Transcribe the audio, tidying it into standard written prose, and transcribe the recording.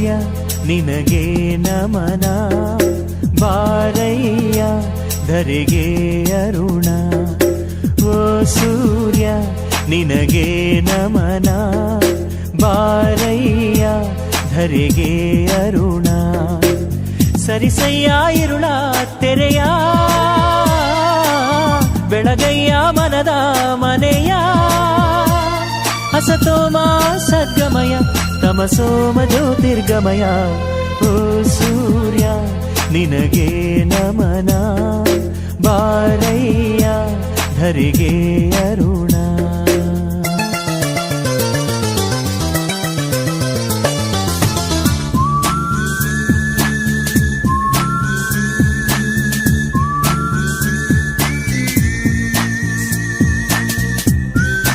ಸೂರ್ಯ ನಿನಗೆ ನಮನ ಬಾರಯ್ಯ ಧರೆಗೆ ಅರುಣ ಓ ಸೂರ್ಯ ನಿನಗೆ ನಮನ ಬಾರಯ್ಯ ಧರೆಗೆ ಅರುಣ ಸರಿಸಯ್ಯ ಇರುಳ ತೆರೆಯ ಬೆಳಗಯ್ಯ ಮನದ ಮನೆಯ ಹಸತೋಮ ಸದ್ಗಮಯ ತಮಸೋಮ ಜ್ಯೋತಿರ್ಗಮಯ ಓ ಸೂರ್ಯ ನಿನಗೆ ನಮನ ಬಾರಯ್ಯ ಧರೆಗೆ ಅರುಣ